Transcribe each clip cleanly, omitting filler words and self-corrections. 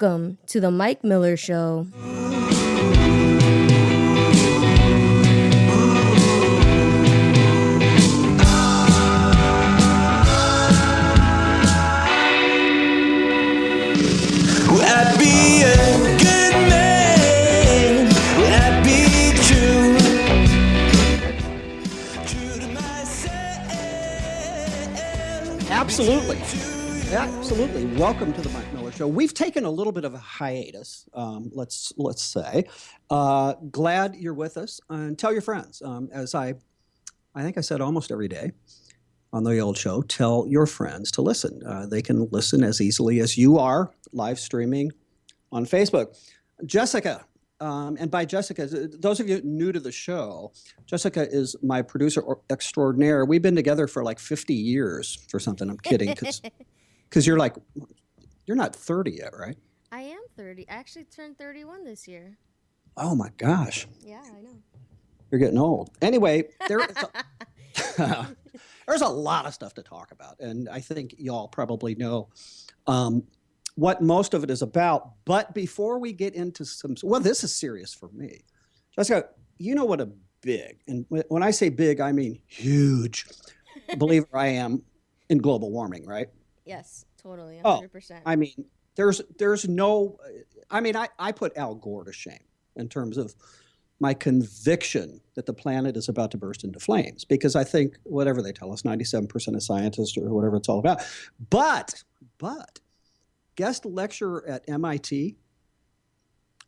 Welcome to the Mike Miller Show. Would I be a good man? Would I be true? True to myself. Absolutely. Absolutely. Welcome to the Mike Miller Show. We've taken a little bit of a hiatus, let's say. Glad you're with us. And tell your friends. As I think I said almost every day on the old show, tell your friends to listen. They can listen as easily as you are live streaming on Facebook. Jessica, and by Jessica, those of you new to the show, Jessica is my producer extraordinaire. We've been together for like 50 years or something. I'm kidding. Because you're not 30 yet, right? I am 30. I actually turned 31 this year. Oh my gosh. Yeah, I know. You're getting old. Anyway, there's a lot of stuff to talk about. And I think y'all probably know what most of it is about. But before we get into this is serious for me. Jessica, you know what a big, and when I say big, I mean huge, believer I am in global warming, right? Yes, totally, 100%. I mean, there's no, I mean, I put Al Gore to shame in terms of my conviction that the planet is about to burst into flames, because I think whatever they tell us, 97% of scientists or whatever it's all about. But guest lecturer at MIT,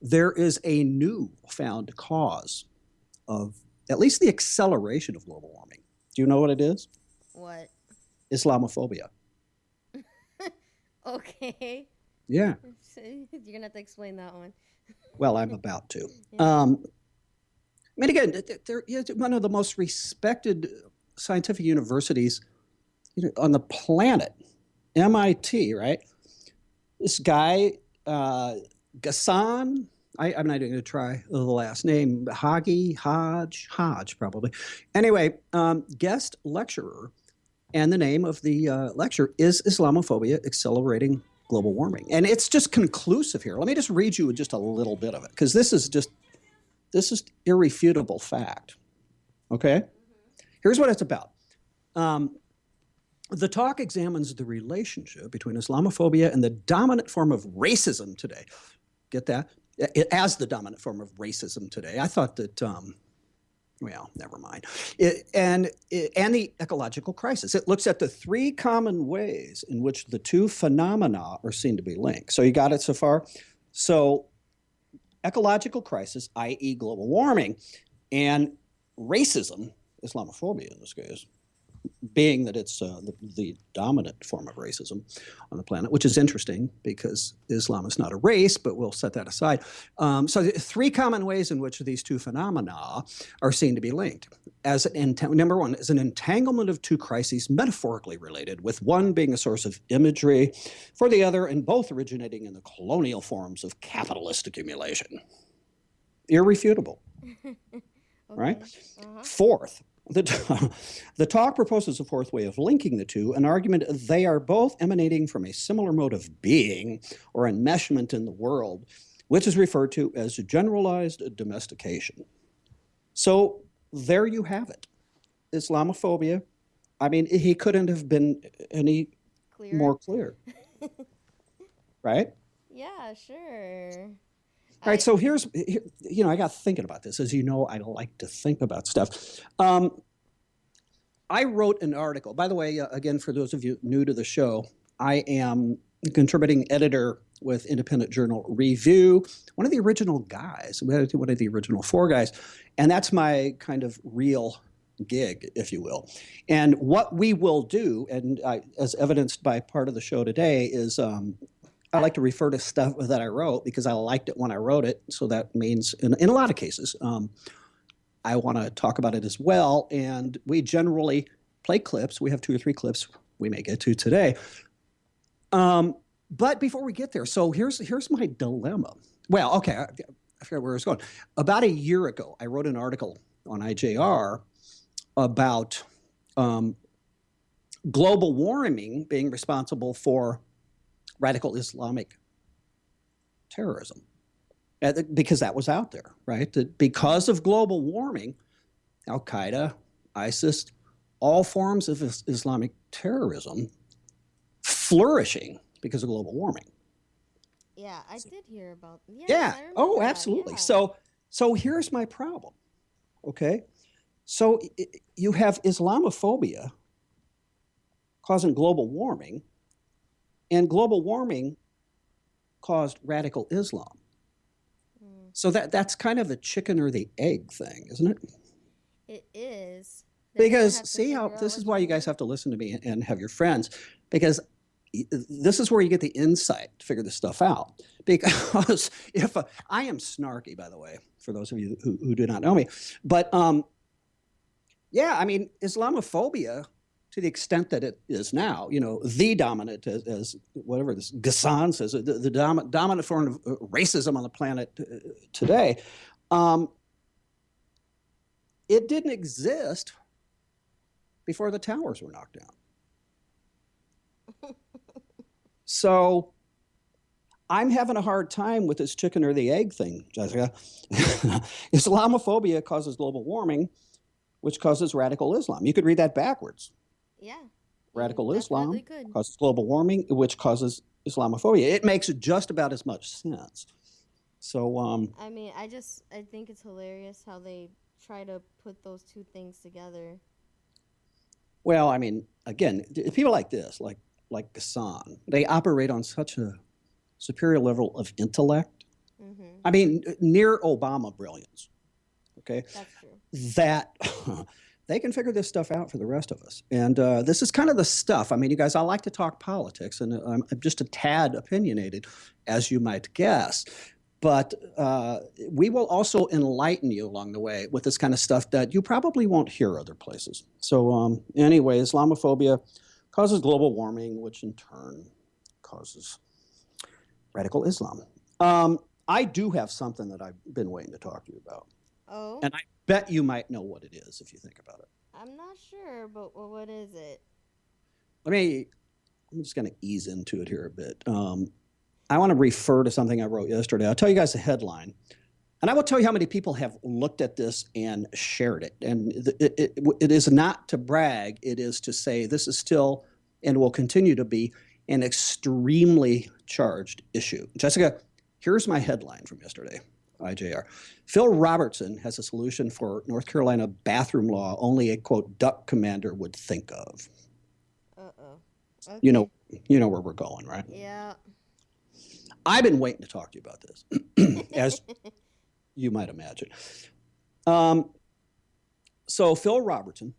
there is a new found cause of at least the acceleration of global warming. Do you know what it is? What? Islamophobia. Okay. Yeah. You're going to have to explain that one. Well, I'm about to. Yeah. I mean, again, they're one of the most respected scientific universities on the planet, MIT, right? This guy, Ghassan, I'm not even going to try the last name, Hodge, probably. Anyway, guest lecturer, and the name of the lecture is Islamophobia Accelerating Global Warming. And it's just conclusive here. Let me just read you just a little bit of it, because this is irrefutable fact. Okay? Here's what it's about. The talk examines the relationship between Islamophobia and the dominant form of racism today. Get that? As the dominant form of racism today. I thought that, well, never mind. And the ecological crisis. It looks at the three common ways in which the two phenomena are seen to be linked. So you got it so far? So ecological crisis, i.e. global warming, and racism, Islamophobia in this case, being that it's the dominant form of racism on the planet, which is interesting because Islam is not a race, but we'll set that aside. So the three common ways in which these two phenomena are seen to be linked. Number one is an entanglement of two crises metaphorically related, with one being a source of imagery for the other, and both originating in the colonial forms of capitalist accumulation. Irrefutable. Okay. Right? Uh-huh. Fourth, the talk proposes a fourth way of linking the two, an argument they are both emanating from a similar mode of being or enmeshment in the world, which is referred to as generalized domestication. So there you have it. Islamophobia. I mean, he couldn't have been any more clear. Right? Yeah, sure. All right, so I got thinking about this. As you know, I like to think about stuff. I wrote an article. By the way, again, for those of you new to the show, I am a contributing editor with independent journal Review, one of the original guys, one of the original four guys, and that's my kind of real gig, if you will. And what we will do, and as evidenced by part of the show today, is I like to refer to stuff that I wrote because I liked it when I wrote it. So that means in a lot of cases, I want to talk about it as well. And we generally play clips. We have 2 or 3 clips we may get to today. But before we get there, so here's my dilemma. Well, okay, I forget where I was going. About a year ago, I wrote an article on IJR about global warming being responsible for radical Islamic terrorism. Because that was out there, right? That because of global warming, Al Qaeda, ISIS, all forms of Islamic terrorism flourishing because of global warming. Yeah, I did hear about. Yes, Yeah. I remember Oh, that, absolutely. yeah. So here's my problem. Okay. So you have Islamophobia causing global warming, and global warming caused radical Islam. Mm. So that's kind of a chicken or the egg thing, isn't it? It is. Then you Because have to see how figure out this is which why you one guys is. have to listen to me and have your friends, because this is where you get the insight to figure this stuff out. Because if I am snarky, by the way, for those of you who do not know me, but yeah, I mean, Islamophobia, to the extent that it is now, the dominant, as whatever this Ghassan says, the dominant form of racism on the planet today, it didn't exist before the towers were knocked down. So I'm having a hard time with this chicken or the egg thing, Jessica. Islamophobia causes global warming, which causes radical Islam. You could read that backwards. Yeah. Radical Islam Definitely could. causes global warming, which causes Islamophobia. It makes just about as much sense. So, I mean, I think it's hilarious how they try to put those two things together. well, I mean, again, people like this, like Ghassan, they operate on such a superior level of intellect. Mm-hmm. I mean, near Obama brilliance. Okay, That's true. that they can figure this stuff out for the rest of us. And this is kind of the stuff. I mean, you guys, I like to talk politics, and I'm just a tad opinionated, as you might guess. But we will also enlighten you along the way with this kind of stuff that you probably won't hear other places. So anyway, Islamophobia causes global warming, which in turn causes radical Islam. I do have something that I've been waiting to talk to you about. Oh, And I bet you might know what it is if you think about it. I'm not sure, but what is it? I'm just going to ease into it here a bit. I want to refer to something I wrote yesterday. I'll tell you guys the headline, and I will tell you how many people have looked at this and shared it. And it is not to brag, it is to say this is still and will continue to be an extremely charged issue. Jessica, here's my headline from yesterday. IJR. Phil Robertson has a solution for North Carolina bathroom law only a, quote, duck commander would think of. Uh-oh. Okay. You know where we're going, right? Yeah. I've been waiting to talk to you about this, as you might imagine. So Phil Robertson,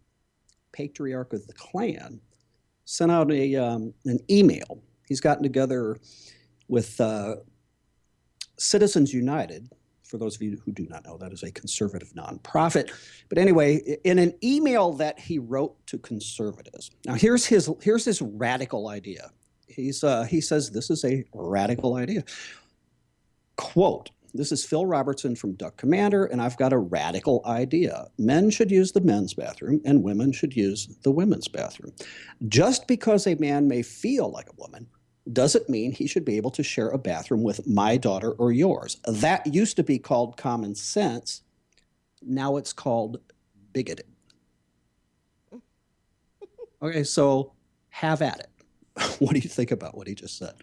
patriarch of the Klan, sent out an email. He's gotten together with Citizens United. For those of you who do not know, that is a conservative nonprofit. But anyway, in an email that he wrote to conservatives. Now, here's his radical idea. He says this is a radical idea. Quote, this is Phil Robertson from Duck Commander, and I've got a radical idea. Men should use the men's bathroom, and women should use the women's bathroom. Just because a man may feel like a woman doesn't mean he should be able to share a bathroom with my daughter or yours. That used to be called common sense. Now it's called bigoted. Okay, so have at it. What do you think about what he just said?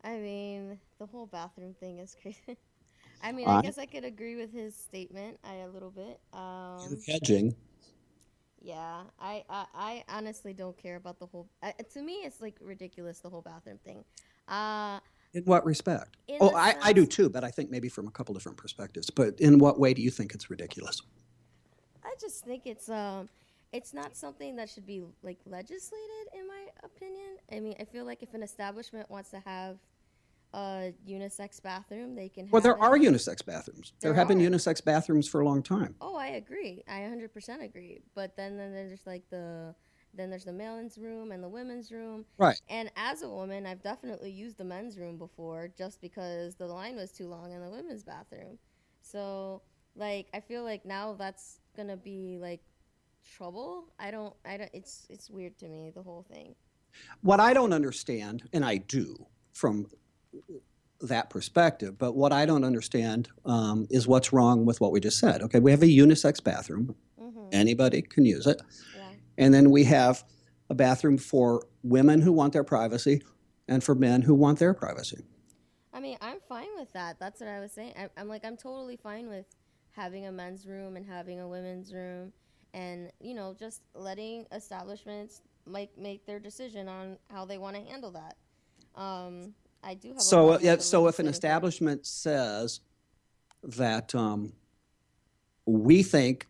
I mean, the whole bathroom thing is crazy. I mean, I- I guess I could agree with his statement a little bit. Hedging. Yeah, I honestly don't care about the whole. To me, it's like ridiculous, the whole bathroom thing. In what respect? In Oh, the I do sense- too, but I think maybe from a couple different perspectives. But in what way do you think it's ridiculous? I just think it's not something that should be like legislated, in my opinion. I mean, I feel like if an establishment wants to have a unisex bathroom, they can have Well, there it. are unisex bathrooms. There There have been are. unisex bathrooms for a long time. Oh, I agree. I 100% agree. But then there's like then there's the men's room and the women's room. Right. And as a woman, I've definitely used the men's room before just because the line was too long in the women's bathroom. So, like, I feel like now that's gonna be like trouble. I don't. It's weird to me, the whole thing. What I don't understand, and I do, from that perspective. But what I don't understand is what's wrong with what we just said. Okay, we have a unisex bathroom. Anybody can use it. Yeah. And then we have a bathroom for women who want their privacy and for men who want their privacy. I mean, I'm fine with that. That's what I was saying. I'm like, I'm totally fine with having a men's room and having a women's room, and just letting establishments make their decision on how they want to handle that. I do have a So, problem with yeah, the so if an legislating part. establishment says that we think,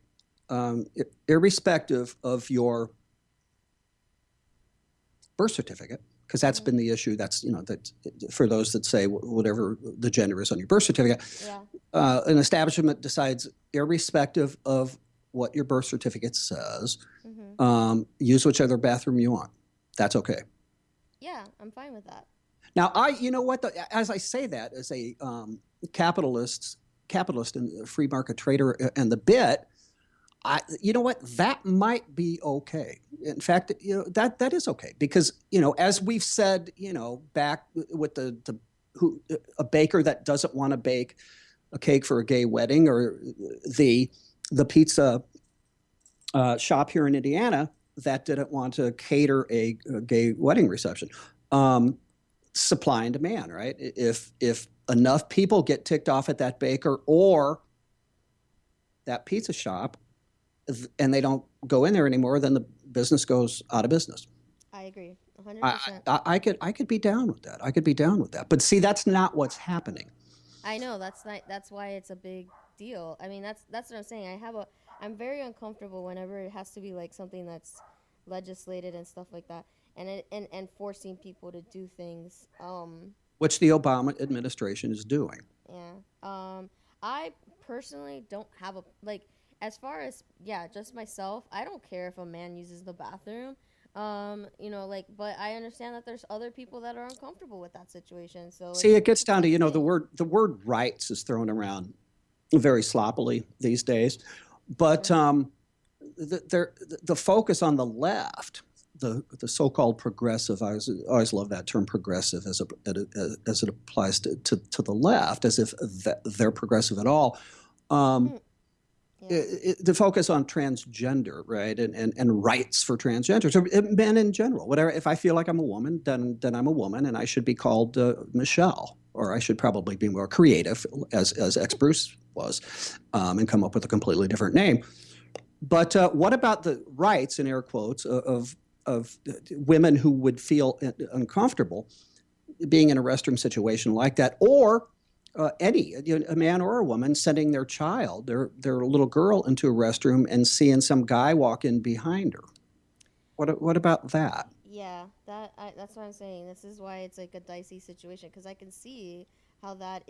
irrespective of your birth certificate, because that's been the issue. That's that for those that say whatever the gender is on your birth certificate, Yeah. an establishment decides, irrespective of what your birth certificate says, use whichever bathroom you want. That's okay. Yeah, I'm fine with that. Now, as I say that, as a capitalist and free market trader and the bit, that might be okay. In fact, that is okay because as we've said, back with a baker that doesn't want to bake a cake for a gay wedding, or the pizza shop here in Indiana that didn't want to cater a gay wedding reception. Supply and demand, right? If enough people get ticked off at that baker or that pizza shop, and they don't go in there anymore, then the business goes out of business. I agree, 100%. I could be down with that. I could be down with that. But see, that's not what's happening. I know that's not. That's why it's a big deal. I mean, that's what I'm saying. I'm very uncomfortable whenever it has to be like something that's legislated and stuff like that, and forcing people to do things. Which the Obama administration is doing. Yeah. I personally don't have as far as just myself. I don't care if a man uses the bathroom. But I understand that there's other people that are uncomfortable with that situation. So see, it gets down to the word rights is thrown around very sloppily these days, but the focus on the left, the so-called progressive, I always love that term progressive as it applies to the left, as if they're progressive at all. The focus on transgender, right, and rights for transgenders, or men in general. Whatever. If I feel like I'm a woman, then I'm a woman, and I should be called Michelle, or I should probably be more creative, as ex Bruce was, and come up with a completely different name. But what about the rights, in air quotes, of women who would feel uncomfortable being in a restroom situation like that, or a man or a woman sending their child, their little girl, into a restroom and seeing some guy walk in behind her? What about that? Yeah, that's what I'm saying. This is why it's like a dicey situation, because I can see how that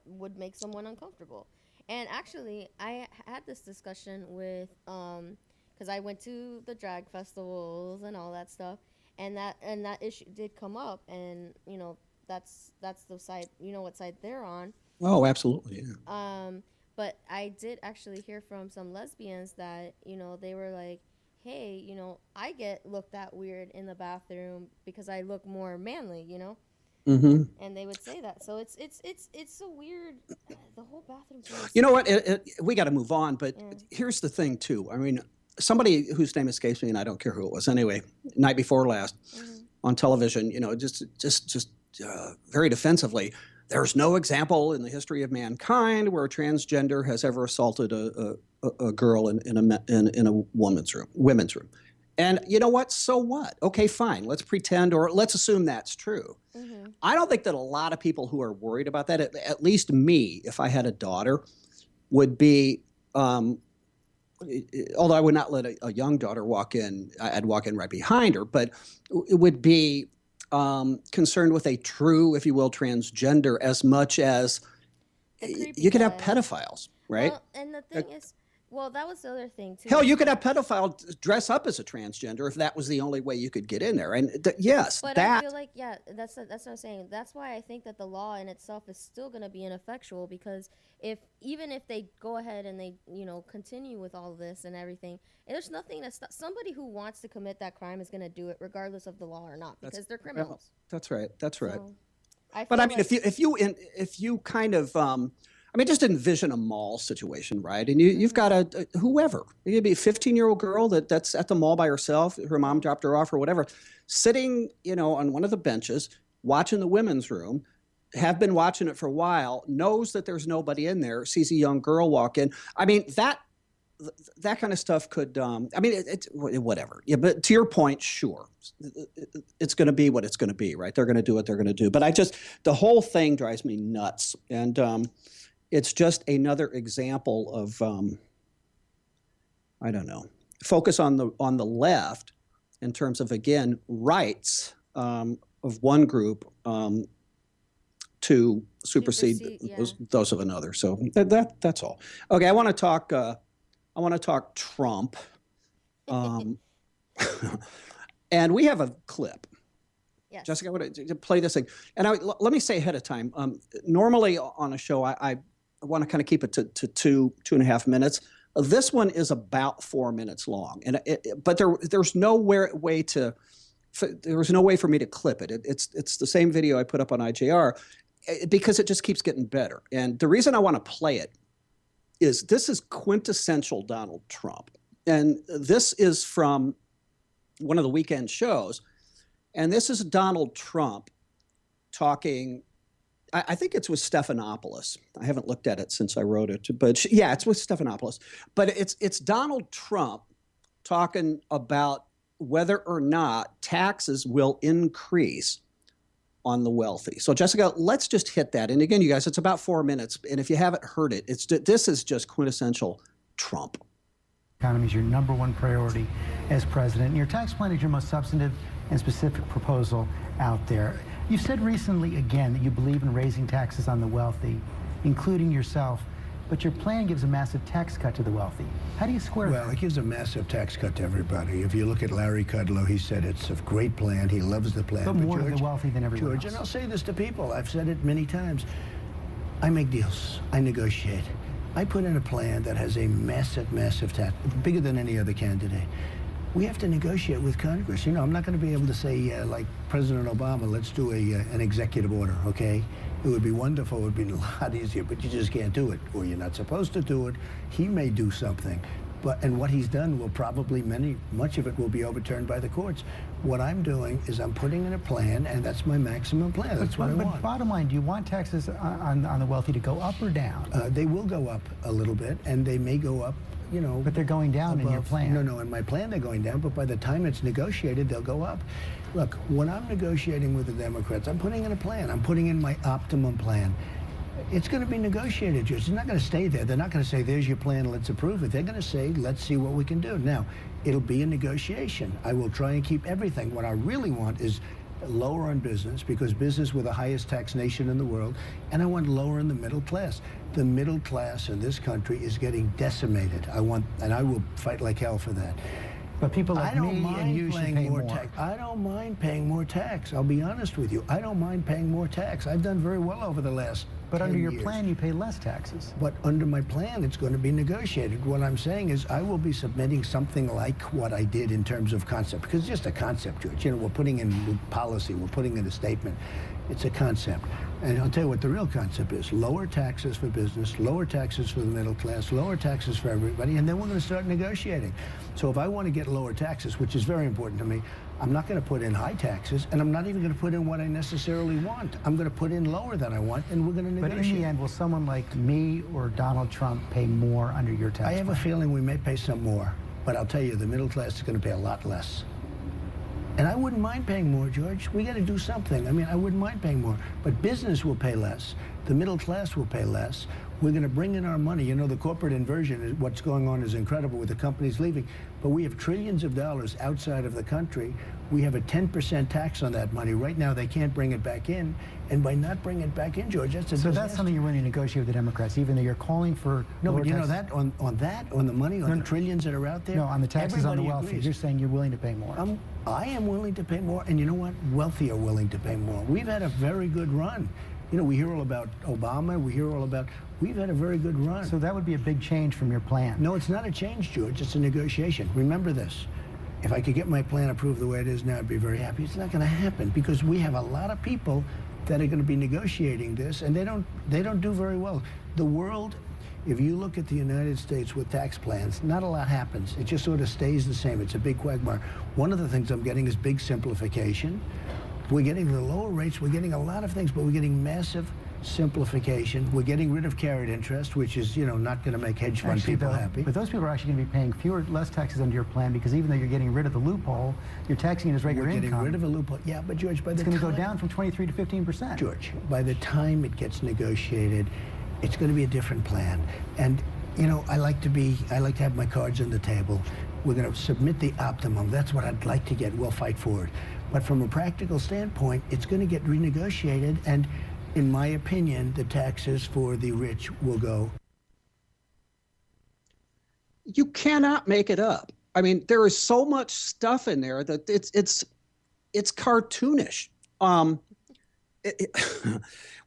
would make someone uncomfortable. And actually, I had this discussion with because I went to the drag festivals and all that stuff, and that issue did come up, and that's the side, what side they're on. Oh, absolutely. Yeah. But I did actually hear from some lesbians that they were like, hey, I get looked at weird in the bathroom because I look more manly, Mm-hmm. and they would say that. So it's a weird, the whole bathroom thing is You know what? We got to move on, but here's the thing too. I mean, somebody whose name escapes me, and I don't care who it was. Anyway, night before last on television, just very defensively, there's no example in the history of mankind where a transgender has ever assaulted a girl in a women's room. And you know what? So what? Okay, fine. Let's pretend, or let's assume that's true. I don't think that a lot of people who are worried about that, at least me, if I had a daughter, would be, although I would not let a young daughter walk in, I'd walk in right behind her, but it would be concerned with a true, if you will, transgender, as much as you could have pedophiles, right? Well, and the thing is, that was the other thing too. Hell, you could have pedophiles dress up as a transgender if that was the only way you could get in there. And yes, But I feel like, that's what I'm saying. That's why I think that the law in itself is still going to be ineffectual, because even if they go ahead and they continue with all this and everything, there's nothing to stop somebody who wants to commit that crime is going to do it regardless of the law or not, because they're criminals. That's right. That's right. I But feel I mean, like, if you kind of, I mean, just envision a mall situation, right? And you've got whoever, it could be a 15-year-old girl that's at the mall by herself, her mom dropped her off or whatever, sitting, on one of the benches, watching the women's room, have been watching it for a while, knows that there's nobody in there, sees a young girl walk in. I mean, that kind of stuff could, I mean, it's whatever. Yeah, but to your point, sure, it's going to be what it's going to be, right? They're going to do what they're going to do. But the whole thing drives me nuts. And it's just another example of, I don't know, focus on the left in terms of, again, rights of one group to supersede yeah. those of another. So that's all. Okay, I want to talk Trump, and we have a clip. Yes. Jessica, I want to play this thing, and let me say ahead of time. Normally on a show, I want to kind of keep it to 2.5 minutes. This one is about 4 minutes long, but there's no way for me to clip it. It's the same video I put up on IJR because it just keeps getting better. And the reason I want to play it is this is quintessential Donald Trump. And this is from one of the weekend shows. And this is Donald Trump talking, I think it's with Stephanopoulos. I haven't looked at it since I wrote it, but yeah, it's with Stephanopoulos. But it's Donald Trump talking about whether or not taxes will increase on the wealthy. So Jessica, let's just hit that. And again, you guys, it's about 4 minutes. And if you haven't heard it, this is just quintessential Trump. Economy is your number one priority as president. And your tax plan is your most substantive and specific proposal out there. You've said recently again that you believe in raising taxes on the wealthy, including yourself. But your plan gives a massive tax cut to the wealthy. How do you square that? Well, it gives a massive tax cut to everybody. If you look at Larry Kudlow, he said it's a great plan. He loves the plan. But more to the wealthy than everyone George, else. and I'll say this to people. I've said it many times. I make deals. I negotiate. I put in a plan that has a massive, massive tax, bigger than any other candidate. We have to negotiate with Congress. I'm not going to be able to say, like President Obama, let's do an executive order, okay? It would be wonderful. It would be a lot easier, but you just can't do it, or you're not supposed to do it. He may do something, and what he's done will probably, much of it will be overturned by the courts. What I'm doing is I'm putting in a plan, and that's my maximum plan. That's what I want. But bottom line, do you want taxes on the wealthy to go up or down? They will go up a little bit, and they may go up, But they're going down above. in your plan. No, in my plan they're going down, but by the time it's negotiated, they'll go up. Look, when I'm negotiating with the Democrats, I'm putting in a plan. I'm putting in my optimum plan. It's going to be negotiated, Judge. It's not going to stay there. They're not going to say, there's your plan, let's approve it. They're going to say, let's see what we can do. Now, it'll be a negotiation. I will try and keep everything. What I really want is lower on business, because business we're the highest tax nation in the world, and I want lower in the middle class. The middle class in this country is getting decimated. And I will fight like hell for that. But people like me and you should pay more. Tax. I don't mind paying more tax. I'll be honest with you. I don't mind paying more tax. I've done very well over the last 10 But under your years. plan, you pay less taxes. But under my plan, it's going to be negotiated. What I'm saying is I will be submitting something like what I did in terms of concept, because it's just a concept, George. We're putting in policy, we're putting in a statement. It's a concept. And I'll tell you what the real concept is. Lower taxes for business, lower taxes for the middle class, lower taxes for everybody, and then we're going to start negotiating. So if I want to get lower taxes, which is very important to me, I'm not going to put in high taxes, and I'm not even going to put in what I necessarily want. I'm going to put in lower than I want, and we're going to negotiate. But in the end, will someone like me or Donald Trump pay more under your tax I have plan? a feeling we may pay some more, but I'll tell you, the middle class is going to pay a lot less. And I wouldn't mind paying more, George. We got to do something. I mean, I wouldn't mind paying more. But business will pay less. The middle class will pay less. We're going to bring in our money. The corporate inversion, what's going on is incredible with the companies leaving. But we have trillions of dollars outside of the country. We have a 10% tax on that money. Right now, they can't bring it back in. And by not bringing it back in, George, that's a disaster. So that's something you're willing to negotiate with the Democrats, even though you're calling for No, but taxes? that, on the money, on the trillions that are out there? No, on the taxes on the everybody wealthy. agrees. You're saying you're willing to pay more. I am willing to pay more, and you know what? Wealthy are willing to pay more. We've had a very good run. We hear all about Obama. We've had a very good run. So that would be a big change from your plan. No, it's not a change, George. It's a negotiation. Remember this. If I could get my plan approved the way it is now, I'd be very happy. It's not going to happen because we have a lot of people that are going to be negotiating this, and they don't do very well. The world, if you look at the United States with tax plans, not a lot happens. It just sort of stays the same. It's a big quagmire. One of the things I'm getting is big simplification. We're getting the lower rates. We're getting a lot of things, but we're getting massive simplification. We're getting rid of carried interest, which is, not going to make hedge fund people happy. But those people are actually going to be paying less taxes under your plan, because even though you're getting rid of the loophole, you're taxing it as regular income. We're getting rid of a loophole. Yeah, but George, by the time... It's going to go down from 23 to 15%. George, by the time it gets negotiated, it's going to be a different plan. And, I like to have my cards on the table. We're going to submit the optimum. That's what I'd like to get. We'll fight for it. But from a practical standpoint, it's going to get renegotiated, and in my opinion, the taxes for the rich will go. You cannot make it up. I mean, there is so much stuff in there that it's cartoonish.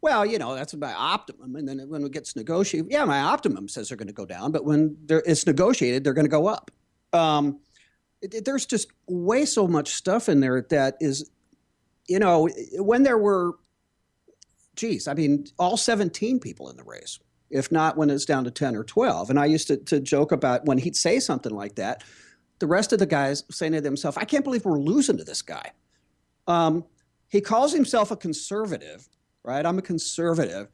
Well, that's my optimum, and then when it gets negotiated, yeah, my optimum says they're going to go down, but when it's negotiated, they're going to go up. There's just way so much stuff in there that is, when there were, all 17 people in the race, if not when it's down to 10 or 12. And I used to joke about when he'd say something like that, the rest of the guys saying to themselves, I can't believe we're losing to this guy. He calls himself a conservative, right? I'm a conservative.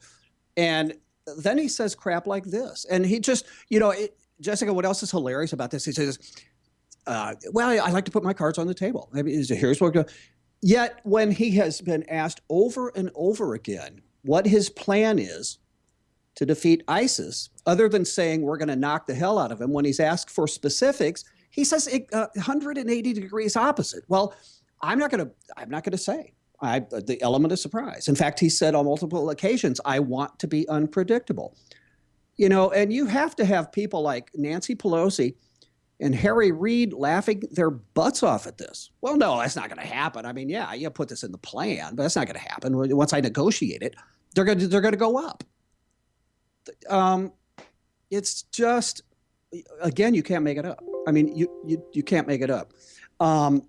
And then he says crap like this. And he just, Jessica, what else is hilarious about this? He says, well, I like to put my cards on the table. Here's what we're going. Yet when he has been asked over and over again what his plan is to defeat ISIS, other than saying we're going to knock the hell out of him, when he's asked for specifics, he says 180 degrees opposite. Well, I'm not going to say. The element of surprise. In fact, he said on multiple occasions, I want to be unpredictable. And you have to have people like Nancy Pelosi and Harry Reid laughing their butts off at this. Well, no, that's not going to happen. I mean, yeah, you put this in the plan, but that's not going to happen. Once I negotiate it, they're going to go up. It's just, again, you can't make it up. I mean, you can't make it up. And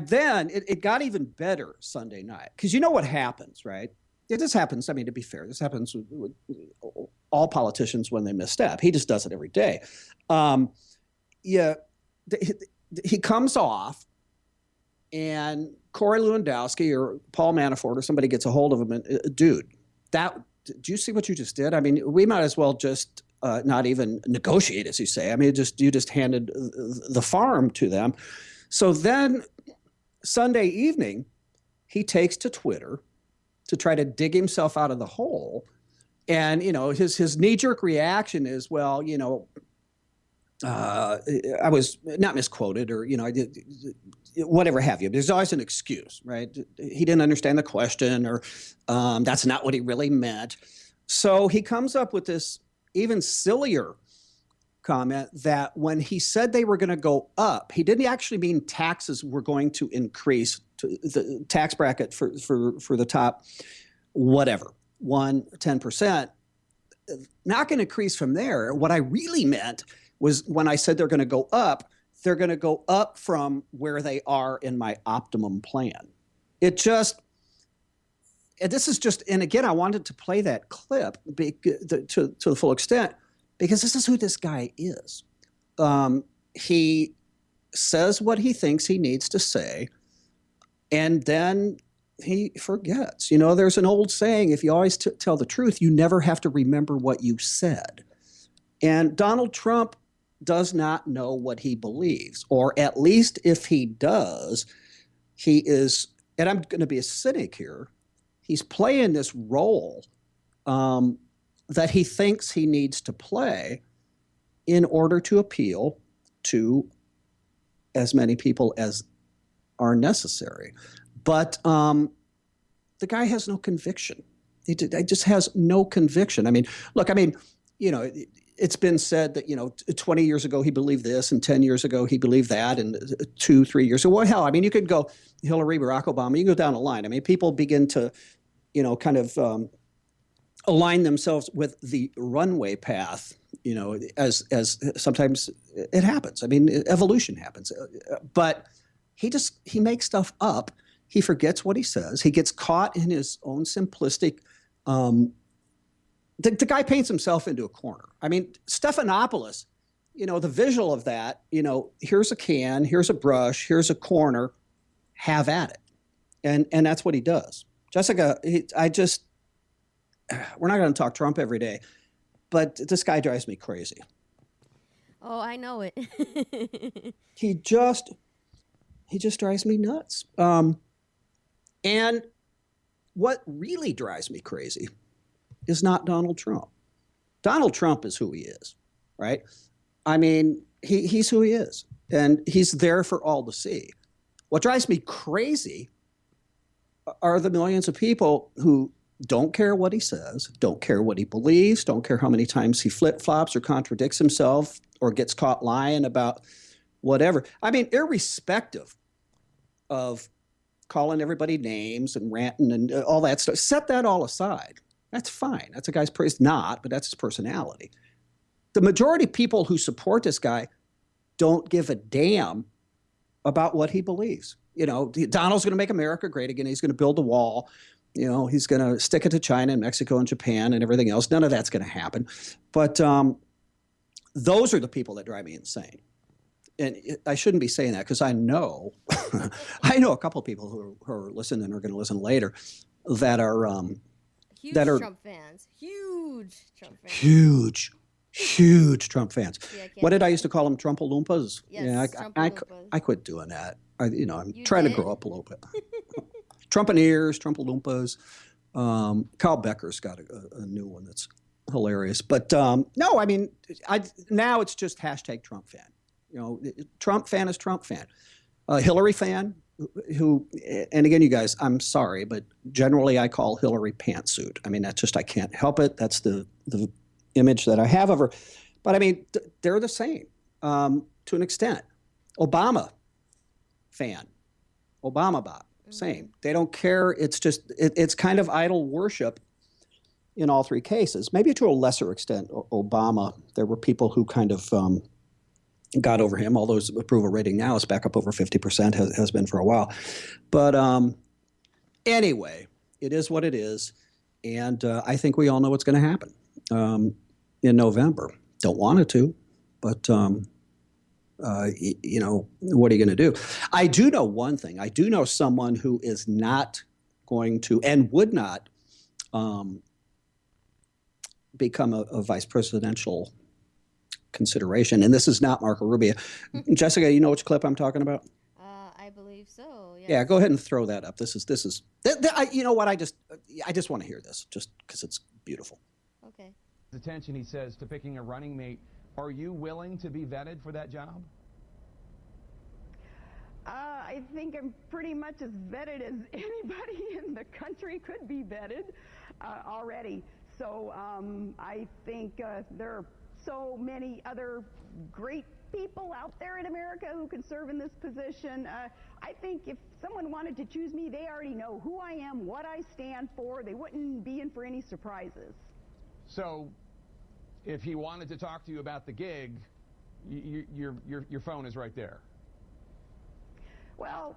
then it got even better Sunday night, because you know what happens, right? This happens. I mean, to be fair, this happens with all politicians when they misstep. He just does it every day. He comes off, and Corey Lewandowski or Paul Manafort or somebody gets a hold of him and, dude, do you see what you just did? I mean, we might as well just not even negotiate, as you say. I mean, you just handed the farm to them. So then Sunday evening, he takes to Twitter to try to dig himself out of the hole. And, his knee-jerk reaction is, well, I was not misquoted, or, I did whatever have you. There's always an excuse, right? He didn't understand the question, or that's not what he really meant. So he comes up with this even sillier comment that when he said they were going to go up, he didn't actually mean taxes were going to increase, to the tax bracket for the top, whatever, 10%, not going to increase from there. What I really meant was when I said they're going to go up from where they are in my optimum plan. This is just, and again, I wanted to play that clip to the full extent, because this is who this guy is. He says what he thinks he needs to say, and then he forgets. There's an old saying, if you always tell the truth, you never have to remember what you said. And Donald Trump does not know what he believes, or at least if he does, he is, and I'm going to be a cynic here, he's playing this role that he thinks he needs to play in order to appeal to as many people as are necessary. But the guy has no conviction. He just has no conviction. I mean, look, it's been said that, 20 years ago he believed this, and 10 years ago he believed that, and 2-3 years ago. Well, hell, I mean, you could go Hillary, Barack Obama, you can go down the line. I mean, people begin to, kind of align themselves with the runway path, as sometimes it happens. I mean, evolution happens. But he makes stuff up, He forgets what he says. He gets caught in his own simplistic. The guy paints himself into a corner. I mean, Stephanopoulos, the visual of that, here's a can, here's a brush, here's a corner, have at it. And that's what he does. Jessica, we're not going to talk Trump every day, but this guy drives me crazy. Oh, I know it. He just drives me nuts. And what really drives me crazy is not Donald Trump. Donald Trump is who he is, right? I mean, he's who he is, and he's there for all to see. What drives me crazy are the millions of people who don't care what he says, don't care what he believes, don't care how many times he flip-flops or contradicts himself or gets caught lying about whatever. I mean, irrespective of calling everybody names and ranting and all that stuff, set that all aside. That's fine. That's a guy's praise. Not, but that's his personality. The majority of people who support this guy don't give a damn about what he believes. Donald's going to make America great again. He's going to build a wall. He's going to stick it to China and Mexico and Japan and everything else. None of that's going to happen. But those are the people that drive me insane. And I shouldn't be saying that because I know a couple of people who are listening and are going to listen later that are Trump fans. Huge Trump fans. Huge Trump fans. Yeah, what did I used to call them? Trumpaloompas? Yes, I quit doing that. I'm You trying did? to grow up a little bit. Trumpineers, Trumpaloompas. Carl Becker's got a new one that's hilarious. But no, I mean, now it's just hashtag Trump fan. Trump fan is Trump fan. Hillary fan, who, and again, you guys, I'm sorry, but generally I call Hillary pantsuit. I mean, that's just, I can't help it. That's the image that I have of her. But I mean, they're the same to an extent. Obama fan, Obama bot, same. They don't care. It's just, it's kind of idol worship in all three cases. Maybe to a lesser extent, Obama, there were people who kind of got over him, although his approval rating now is back up over 50%, has been for a while. But anyway, it is what it is. And I think we all know what's going to happen in November. Don't want it to, but, what are you going to do? I do know one thing. I do know someone who is not going to and would not become a vice presidential consideration. And this is not Marco Rubio. Jessica, you know which clip I'm talking about? I believe so. Yes. Yeah, go ahead and throw that up. This is. You know what? I just want to hear this, just because it's beautiful. Okay. Attention, he says, to picking a running mate. Are you willing to be vetted for that job? I think I'm pretty much as vetted as anybody in the country could be vetted already. So I think there are so many other great people out there in America who can serve in this position. I think if someone wanted to choose me, they already know who I am, what I stand for. They wouldn't be in for any surprises. So if he wanted to talk to you about the gig, your phone is right there. Well,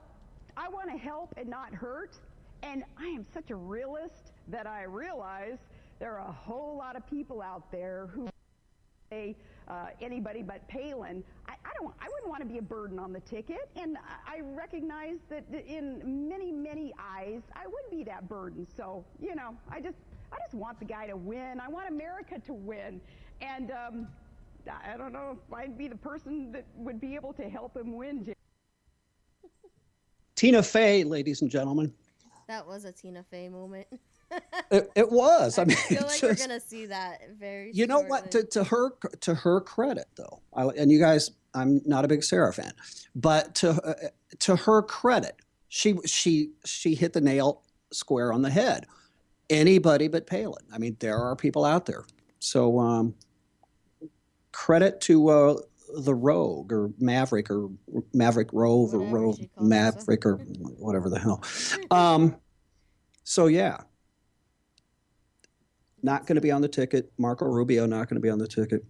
I want to help and not hurt, and I am such a realist that I realize there are a whole lot of people out there who say anybody but Palin. I wouldn't want to be a burden on the ticket, and I recognize that in many eyes I would be that burden. So I just want the guy to win. I want America to win, and I don't know if I'd be the person that would be able to help him win. Tina Fey, ladies and gentlemen. That was a Tina Fey moment. It was. I mean, feel like we're gonna see that very. You know what? To her credit, though, and you guys, I'm not a big Sarah fan, but to her credit, she hit the nail square on the head. Anybody but Palin. I mean, there are people out there. So credit to the Rogue or Maverick Rove or Rove Maverick or whatever the hell. So yeah. Not going to be on the ticket. Marco Rubio not going to be on the ticket.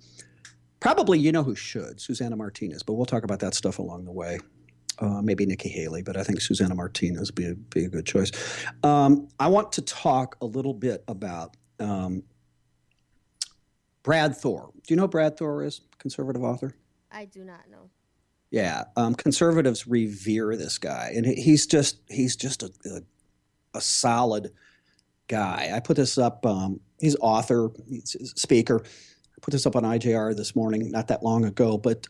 Probably you know who should, Susana Martinez, but we'll talk about that stuff along the way. maybe Nikki Haley, but I think Susanna Martinez would be a good choice. I want to talk a little bit about Brad Thor. Do you know who Brad Thor is? Conservative author? I do not know. Yeah, conservatives revere this guy, and he's just a solid guy. I put this up. He's author, he's speaker. I put this up on IJR this morning, not that long ago. But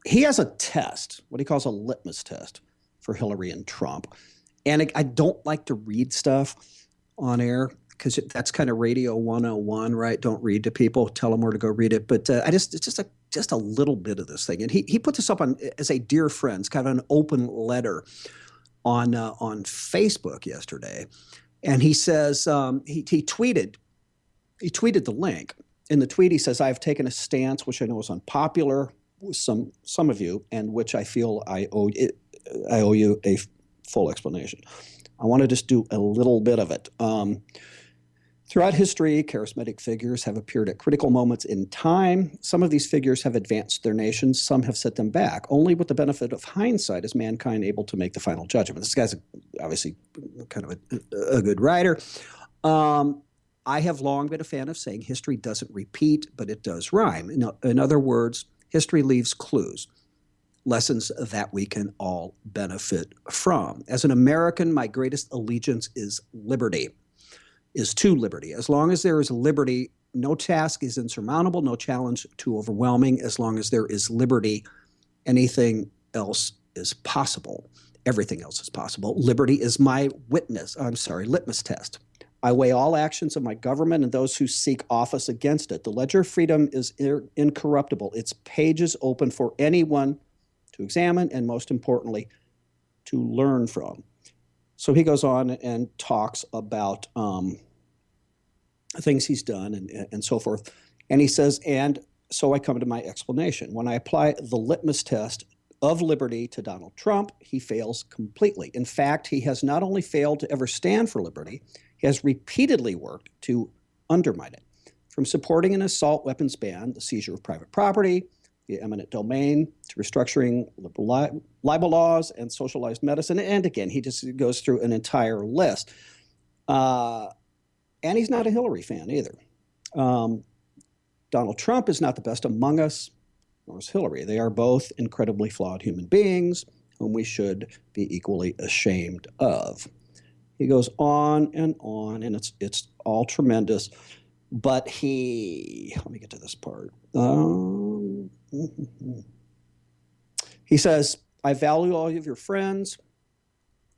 he has a test, what he calls a litmus test for Hillary and Trump. And I don't like to read stuff on air because that's kind of Radio 101, right? Don't read to people, tell them where to go read it. But it's just a little bit of this thing. And he put this up on as a dear friend, kind of an open letter on Facebook yesterday. And he says he tweeted the link. In the tweet, he says, "I have taken a stance which I know is unpopular with some of you, and which I feel I owe you a full explanation. I want to just do a little bit of it. Throughout history, charismatic figures have appeared at critical moments in time. Some of these figures have advanced their nations. Some have set them back. Only with the benefit of hindsight is mankind able to make the final judgment." This guy's obviously kind of a good writer. I have long been a fan of saying history doesn't repeat, but it does rhyme. In other words, history leaves clues, lessons that we can all benefit from. As an American, my greatest allegiance is to liberty. As long as there is liberty, no task is insurmountable, no challenge too overwhelming. As long as there is liberty, anything else is possible. Everything else is possible. Liberty is my litmus test. I weigh all actions of my government and those who seek office against it. The ledger of freedom is incorruptible. Its pages open for anyone to examine and, most importantly, to learn from. So he goes on and talks about things he's done and so forth. And he says, and so I come to my explanation. When I apply the litmus test of liberty to Donald Trump, he fails completely. In fact, he has not only failed to ever stand for liberty, he has repeatedly worked to undermine it. From supporting an assault weapons ban, the seizure of private property, the eminent domain, to restructuring liberal libel laws and socialized medicine. And again, he just goes through an entire list. And he's not a Hillary fan either. Donald Trump is not the best among us, nor is Hillary. They are both incredibly flawed human beings whom we should be equally ashamed of. He goes on, and it's all tremendous. But let me get to this part. He says, I value all of your friends.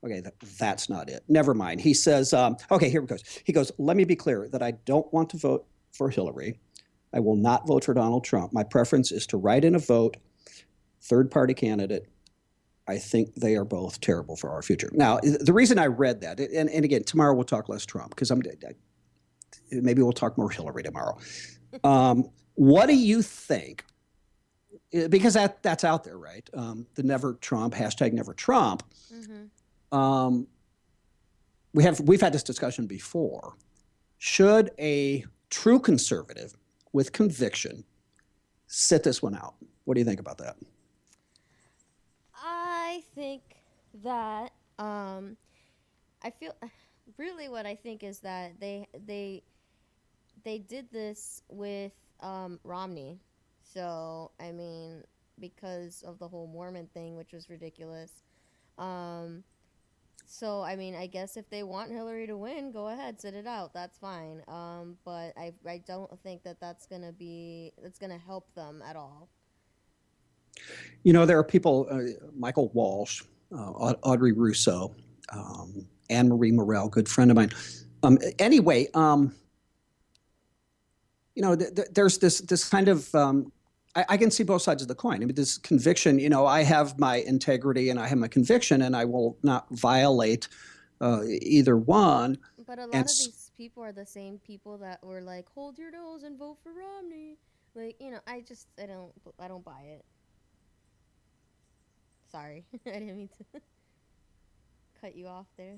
Okay, that's not it. Never mind. He says, okay, here it goes. He goes, let me be clear that I don't want to vote for Hillary. I will not vote for Donald Trump. My preference is to write in a vote, third-party candidate. I think they are both terrible for our future. Now, the reason I read that, and again, tomorrow we'll talk less Trump, because maybe we'll talk more Hillary tomorrow. What do you think? Because that's out there, right? The Never Trump, hashtag Never Trump. Mm-hmm. We've had this discussion before. Should a true conservative with conviction sit this one out? What do you think about that? I think that I feel really what I think is that they did this with Romney. So I mean, because of the whole Mormon thing, which was ridiculous. So I mean, I guess if they want Hillary to win, go ahead, sit it out. That's fine. But I don't think that's gonna help them at all. You know, there are people, Michael Walsh, Audrey Russo, Anne Marie Morell, good friend of mine. Anyway, you know, there's this kind of, I can see both sides of the coin. I mean, this conviction, you know, I have my integrity and I have my conviction, and I will not violate either one. But a lot of these people are the same people that were like, hold your nose and vote for Romney. Like, you know, I don't buy it. Sorry, I didn't mean to cut you off there.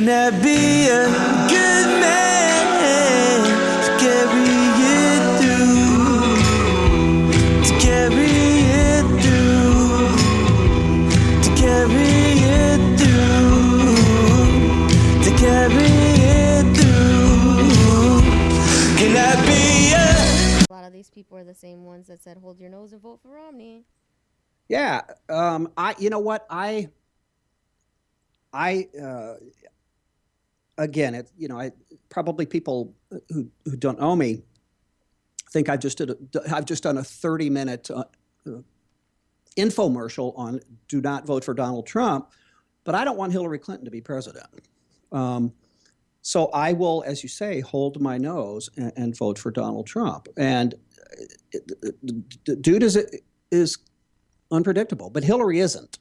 Can I be a good man to carry it through? To carry it through. To carry it through. To carry it through. Can I be a A lot of these people are the same ones that said, hold your nose and vote for Romney. Yeah, you know what, again, I probably people who don't know me think I've just done a 30-minute infomercial on do not vote for Donald Trump, but I don't want Hillary Clinton to be president. So I will, as you say, hold my nose and vote for Donald Trump. And the dude is unpredictable, but Hillary isn't.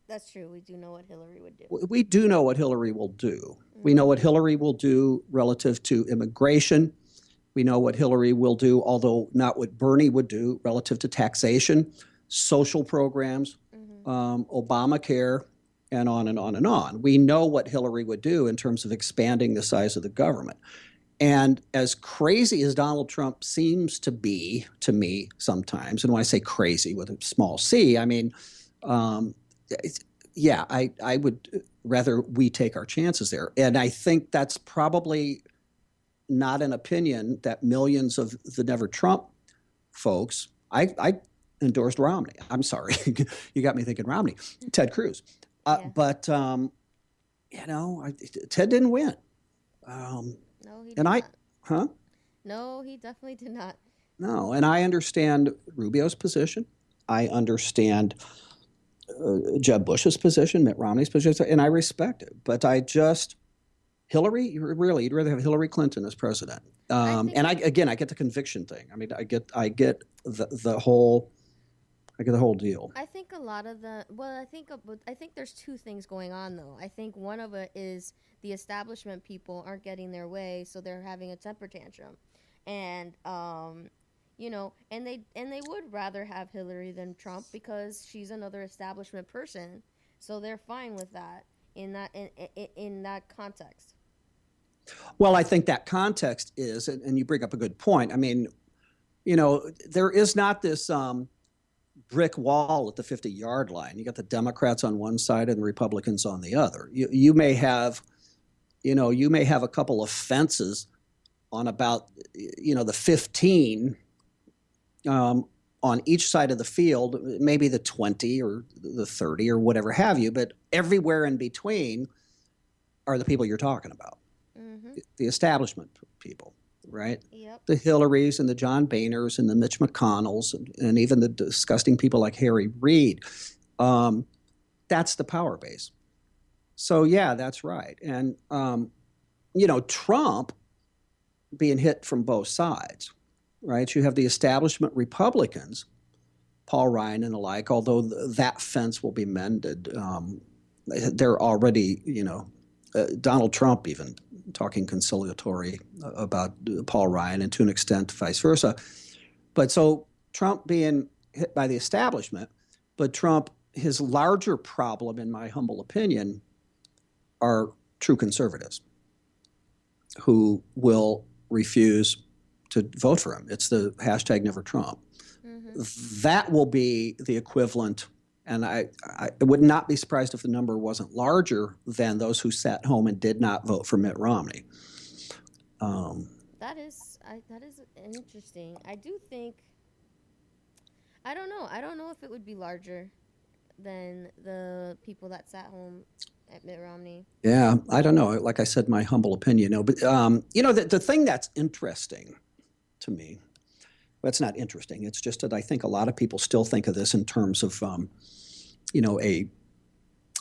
That's true. We do know what Hillary would do. We do know what Hillary will do. We know what Hillary will do relative to immigration. We know what Hillary will do, although not what Bernie would do, relative to taxation, social programs, Obamacare, and on and on and on. We know what Hillary would do in terms of expanding the size of the government. And as crazy as Donald Trump seems to be to me sometimes, and when I say crazy with a small c, I mean, yeah, I would rather we take our chances there. And I think that's probably not an opinion that millions of the Never Trump folks, I endorsed Romney. I'm sorry. You got me thinking Romney, Ted Cruz. But, Ted didn't win. No, he did not. Huh? No, he definitely did not. No, and I understand Rubio's position. I understand Jeb Bush's position, Mitt Romney's position, and I respect it. But Hillary, you'd rather have Hillary Clinton as president. And I get the conviction thing. I mean, I get the whole deal. I think a lot of I think there's two things going on though. I think one of it is the establishment people aren't getting their way, so they're having a temper tantrum, and and they would rather have Hillary than Trump because she's another establishment person, so they're fine with that in that context. Well, I think that context is, and you bring up a good point. I mean, there is not this brick wall at the 50-yard line. You got the Democrats on one side and the Republicans on the other. You may have a couple of fences on about, the 15 on each side of the field, maybe the 20 or the 30 or whatever have you, but everywhere in between are the people you're talking about, the establishment people, right? Yep. The Hillarys and the John Boehners and the Mitch McConnells and even the disgusting people like Harry Reid. That's the power base. So, yeah, that's right. And, Trump being hit from both sides, right? You have the establishment Republicans, Paul Ryan and the like, although that fence will be mended. They're already, Donald Trump even talking conciliatory about Paul Ryan and to an extent vice versa. But so Trump being hit by the establishment, but Trump, his larger problem, in my humble opinion, are true conservatives who will refuse to vote for him. It's the hashtag Never Trump. That will be the equivalent, and I would not be surprised if the number wasn't larger than those who sat home and did not vote for Mitt Romney. That is interesting. I do think, I don't know if it would be larger than the people that sat home at Mitt Romney. Yeah, I don't know. Like I said, my humble opinion. But the thing that's interesting to me, well, it's not interesting. It's just that I think a lot of people still think of this in terms of, a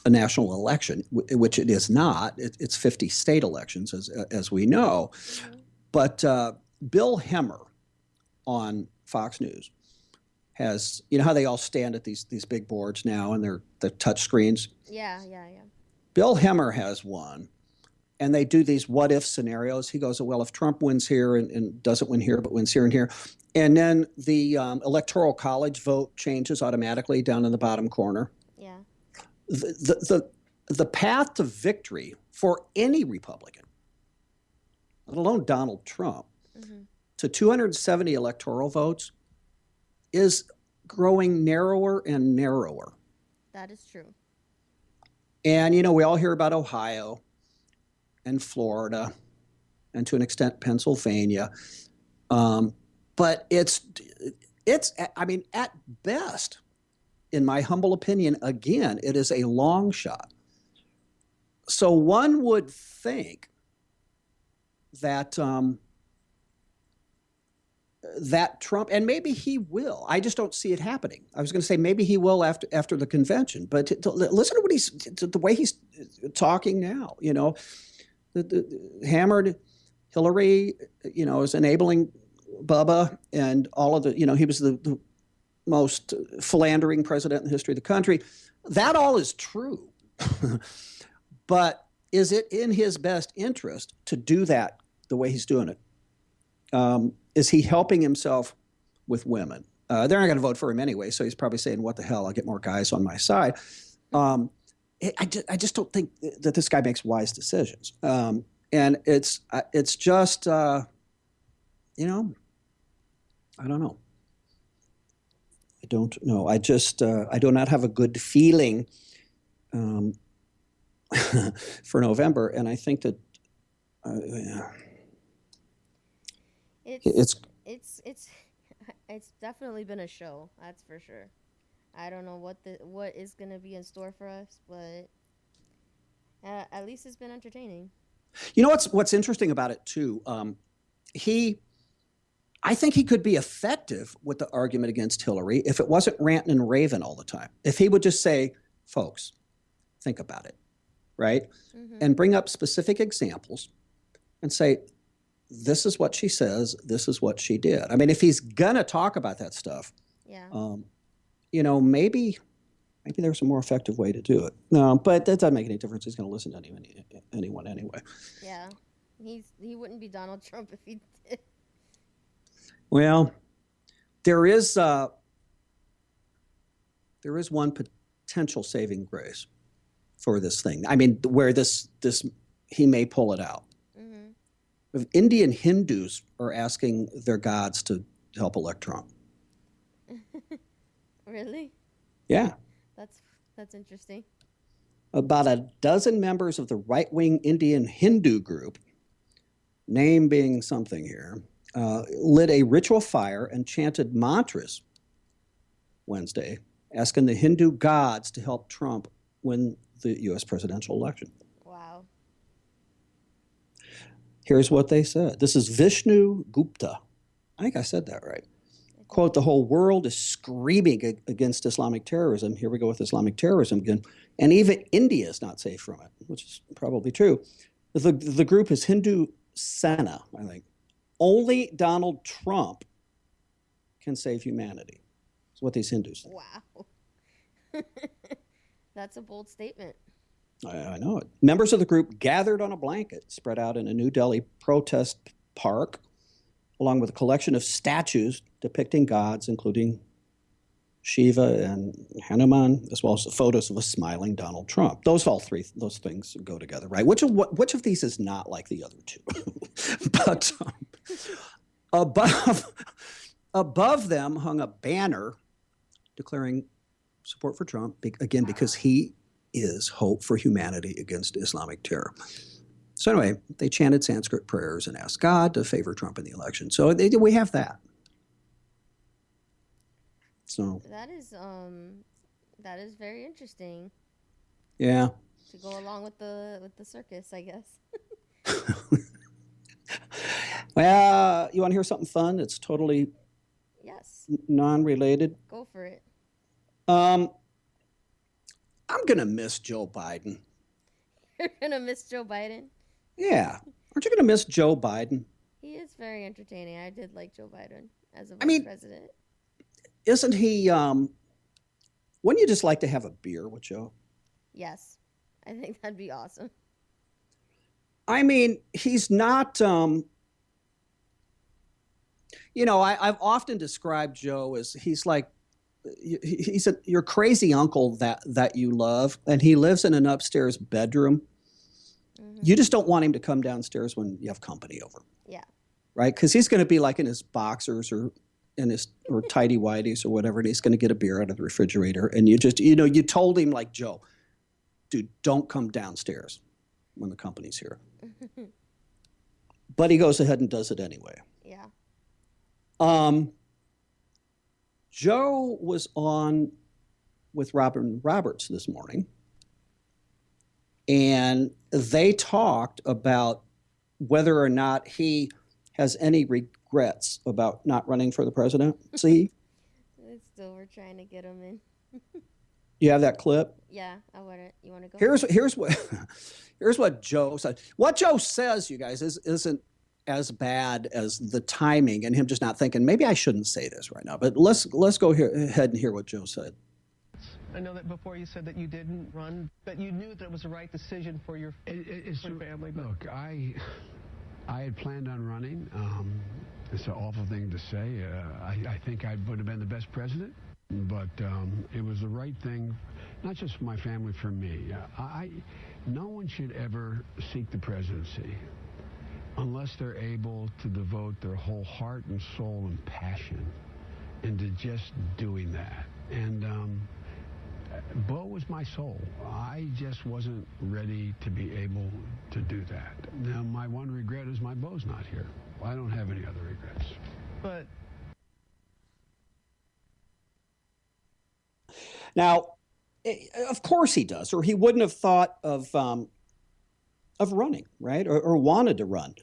national election, which it is not. It's 50 state elections, as we know. But Bill Hemmer on Fox News has, how they all stand at these big boards now and the touch screens? Yeah. Bill Hemmer has one, and they do these what-if scenarios. He goes, well, if Trump wins here and doesn't win here but wins here and here, and then the Electoral College vote changes automatically down in the bottom corner. Yeah. the path to victory for any Republican, let alone Donald Trump, to 270 electoral votes is growing narrower and narrower. That is true. And, you know, we all hear about Ohio and Florida and to an extent Pennsylvania. But it's, I mean, at best, in my humble opinion, again, it is a long shot. So one would think that that Trump, and maybe he will. I just don't see it happening. I was going to say maybe he will after the convention, but listen to what the way he's talking now. You know, the hammered Hillary, you know, is enabling Bubba and all of the, you know, he was the most philandering president in the history of the country. That all is true. But is it in his best interest to do that the way he's doing it? Is he helping himself with women? They're not going to vote for him anyway, so he's probably saying, what the hell, I'll get more guys on my side. I just don't think that this guy makes wise decisions. And it's just, you know, I don't know. I don't know. I just, I do not have a good feeling for November. And I think that, It's definitely been a show. That's for sure. I don't know what is going to be in store for us, but at least it's been entertaining. You know what's interesting about it too? I think he could be effective with the argument against Hillary if it wasn't ranting and raving all the time. If he would just say, folks, think about it, right? Mm-hmm. And bring up specific examples and say, this is what she says, this is what she did. I mean, if he's gonna talk about that stuff, you know, maybe there's a more effective way to do it. No, but that doesn't make any difference. He's gonna listen to anyone anyway. Yeah, he wouldn't be Donald Trump if he did. Well, there is one potential saving grace for this thing. I mean, where this he may pull it out. Mm-hmm. If Indian Hindus are asking their gods to help elect Trump. Really? Yeah. That's interesting. About a dozen members of the right-wing Indian Hindu group, name being something here, lit a ritual fire and chanted mantras Wednesday, asking the Hindu gods to help Trump win the U.S. presidential election. Wow. Here's what they said. This is Vishnu Gupta. I think I said that right. Quote, the whole world is screaming against Islamic terrorism. Here we go with Islamic terrorism again. And even India is not safe from it, which is probably true. The group is Hindu Sena, I think. Only Donald Trump can save humanity. That's what these Hindus think. Wow. That's a bold statement. I know it. Members of the group gathered on a blanket spread out in a New Delhi protest park, along with a collection of statues depicting gods, including Shiva and Hanuman, as well as photos of a smiling Donald Trump. Those things go together, right? Which of these is not like the other two? But above them hung a banner declaring support for Trump, again, because he is hope for humanity against Islamic terror. So anyway, they chanted Sanskrit prayers and asked God to favor Trump in the election. So we have that. So that is very interesting. Yeah. To go along with the circus, I guess. Well, you want to hear something fun? It's totally non-related. Go for it. I'm gonna miss Joe Biden. You're gonna miss Joe Biden? Yeah. Aren't you gonna miss Joe Biden? He is very entertaining. I did like Joe Biden as a vice president. Isn't he, wouldn't you just like to have a beer with Joe? Yes. I think that'd be awesome. I mean, he's not, you know, I've often described Joe as he's like he's your crazy uncle that you love, and he lives in an upstairs bedroom. You just don't want him to come downstairs when you have company over. Yeah. Right? Because he's going to be like in his boxers or tidy whities or whatever, and he's going to get a beer out of the refrigerator. And you just, you told him like, Joe, dude, don't come downstairs when the company's here. But he goes ahead and does it anyway. Yeah. Joe was on with Robin Roberts this morning, and they talked about whether or not he has any regrets about not running for the presidency. Still, we're trying to get him in. You have that clip? Yeah, I want it. You want to go? Here's what Joe said. What Joe says, you guys, isn't as bad as the timing and him just not thinking, maybe I shouldn't say this right now. But let's go ahead and hear what Joe said. I know that before you said that you didn't run, but you knew that it was the right decision for your family. Look, I had planned on running. It's an awful thing to say. I think I would have been the best president, but it was the right thing, not just for my family, for me. No one should ever seek the presidency unless they're able to devote their whole heart and soul and passion into just doing that. And Bo was my soul. I just wasn't ready to be able to do that. Now, my one regret is my Bo's not here. I don't have any other regrets. But now, of course he does, or he wouldn't have thought of running, right, or wanted to run.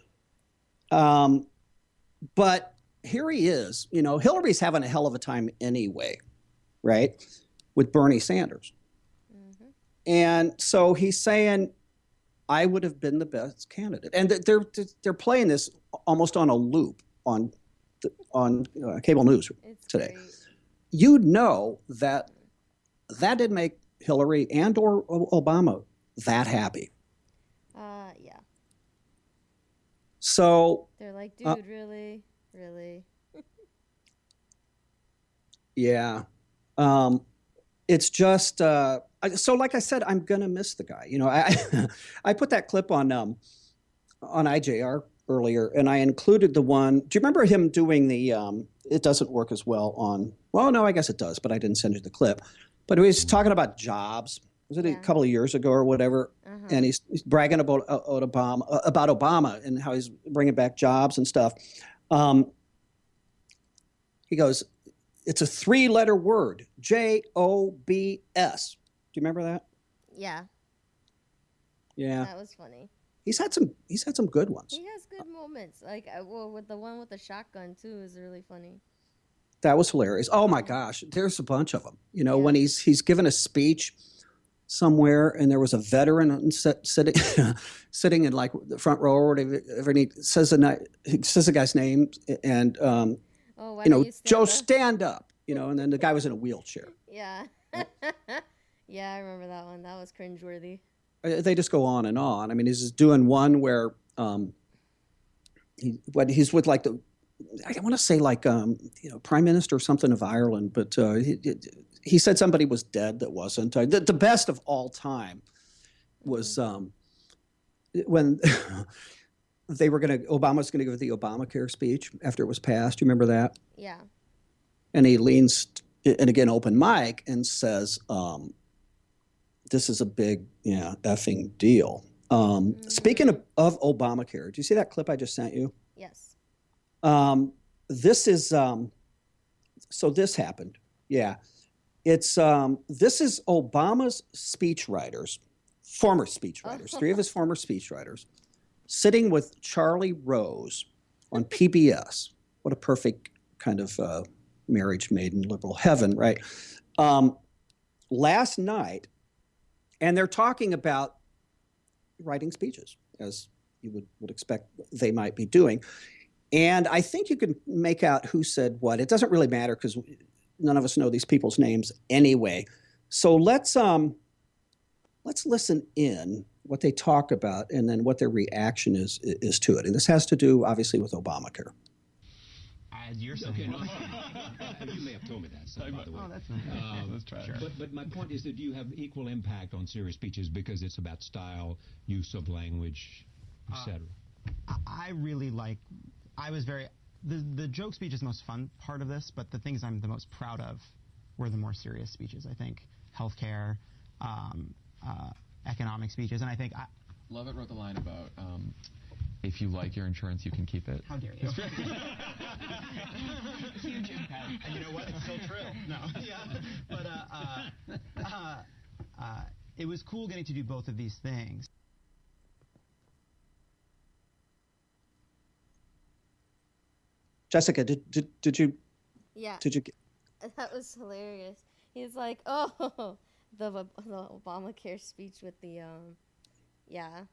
But here he is. Hillary's having a hell of a time anyway, right, with Bernie Sanders. Mm-hmm. And so he's saying, I would have been the best candidate. And they're playing this almost on a loop on cable news today. Great. You know that didn't make Hillary and or Obama that happy. Yeah. So they're like, dude, really? Yeah. It's just so like I said, I'm gonna miss the guy. I put that clip on IJR earlier, and I included the one. Do you remember him doing the? It doesn't work as well on. Well, no, I guess it does, but I didn't send you the clip. But he was talking about jobs. Was it a couple of years ago or whatever? Uh-huh. And he's bragging about Obama and how he's bringing back jobs and stuff. He goes, it's a 3-letter word, JOBS. Do you remember that? Yeah. Yeah. That was funny. He's had some good ones. He has good moments. Like with the one with the shotgun too is really funny. That was hilarious. Oh my gosh, there's a bunch of them. When he's given a speech somewhere and there was a veteran sitting in like the front row or whatever, and he says the guy's name and Joe, stand up. And then the guy was in a wheelchair. Yeah. Yeah, I remember that one. That was cringeworthy. They just go on and on. I mean, he's just doing one where he's with like I want to say like Prime Minister or something of Ireland, but he said somebody was dead that wasn't. The best of all time was when Obama's going to give the Obamacare speech after it was passed. Do you remember that? Yeah. And he leans, and again, open mic, and says, this is a big, effing deal. Speaking of Obamacare, do you see that clip I just sent you? Yes. This is, so this happened. Yeah. This is Obama's speechwriters, former speechwriters, 3 of his former speechwriters, sitting with Charlie Rose on PBS. What a perfect kind of marriage made in liberal heaven, right? Last night, and they're talking about writing speeches, as you would expect they might be doing. And I think you can make out who said what. It doesn't really matter because none of us know these people's names anyway. So let's listen in what they talk about and then what their reaction is to it. And this has to do, obviously, with Obamacare. I as you're saying. Okay, no, you may have told me that, so, by the way. Oh, that's nice. Let's try Sure. But my point is that do you have equal impact on serious speeches because it's about style, use of language, etc.? I really like. I was very. The joke speech is the most fun part of this, but the things I'm the most proud of were the more serious speeches. I think healthcare, economic speeches, and I think Lovett wrote the line about if you like your insurance, you can keep it. How dare you? Huge impact. And you know what? It's still true. No. Yeah. But it was cool getting to do both of these things. Jessica, did you? Yeah. Did you? That was hilarious. He's like, oh, the Obamacare speech with the yeah.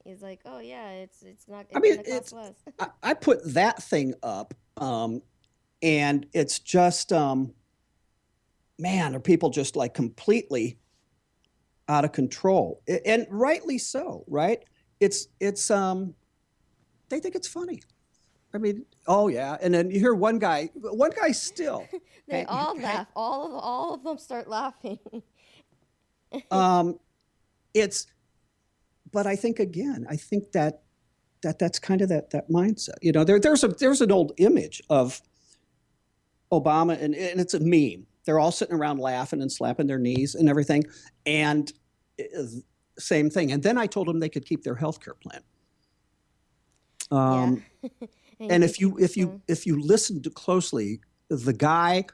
He's like, oh yeah, it's not. It's gonna cost less. I put that thing up, and it's just, man, are people just like completely out of control, and rightly so, right? It's they think it's funny. I mean, oh yeah, and then you hear one guy still. They all laugh. All of them start laughing. But I think that's kind of that mindset. You know, there's an old image of Obama, and it's a meme. They're all sitting around laughing and slapping their knees and everything, and same thing. And then I told them they could keep their health care plan. Yeah. And if you listened closely, the guy,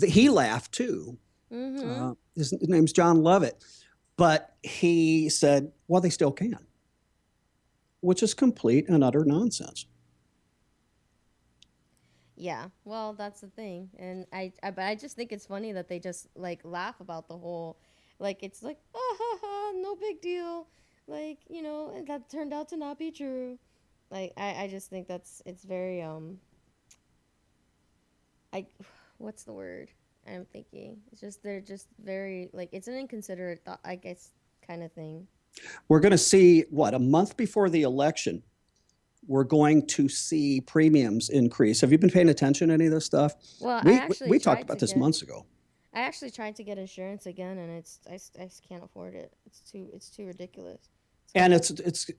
he laughed too. Mm-hmm. His name's John Lovett, but he said, "Well, they still can," which is complete and utter nonsense. Yeah, well, that's the thing, and but I just think it's funny that they just like laugh about the whole, like it's like, oh, ha, ha, no big deal, like, you know, that turned out to not be true. Like, I just think it's very, what's the word I'm thinking? It's just, they're just very, like, it's an inconsiderate thought, I guess, kind of thing. We're going to see, a month before the election, we're going to see premiums increase. Have you been paying attention to any of this stuff? Well, we talked about this months ago. I actually tried to get insurance again, and I just can't afford it. It's too ridiculous. And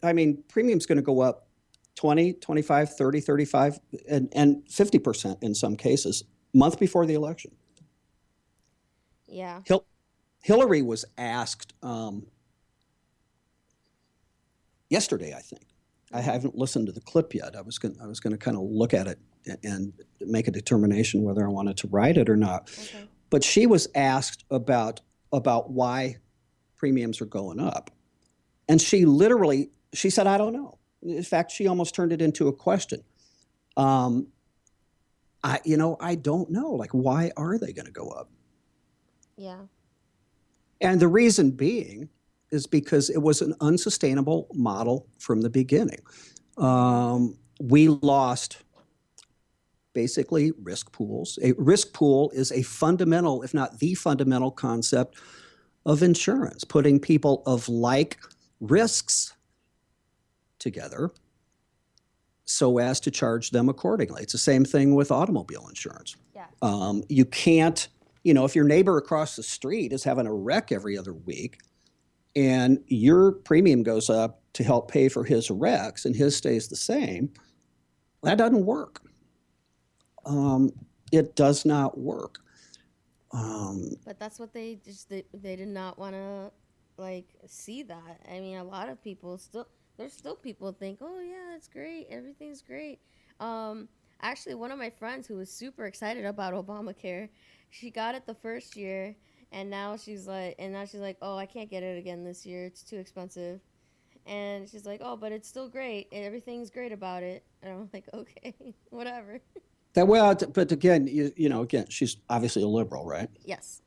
I mean, premium's going to go up 20, 25, 30, 35, and 50% in some cases, month before the election. Yeah. Hillary was asked yesterday, I think. I haven't listened to the clip yet. I was going to kind of look at it and make a determination whether I wanted to write it or not. Okay. But she was asked about why premiums are going up. And she said, I don't know. In fact, she almost turned it into a question. I don't know. Like, why are they going to go up? Yeah. And the reason being is because it was an unsustainable model from the beginning. We lost basically risk pools. A risk pool is a fundamental, if not the fundamental concept of insurance, putting people of like risks together so as to charge them accordingly. It's the same thing with automobile insurance. Yeah. You can't, if your neighbor across the street is having a wreck every other week and your premium goes up to help pay for his wrecks and his stays the same, that doesn't work. It does not work. But that's what they did not want to see that. I mean, a lot of people there's still people think, oh yeah, it's great, everything's great. Actually, one of my friends who was super excited about Obamacare, she got it the first year, and now she's like, oh, I can't get it again this year, it's too expensive. And she's like, oh, but it's still great, everything's great about it. And I'm like, okay, whatever. But again, again, she's obviously a liberal, right? Yes.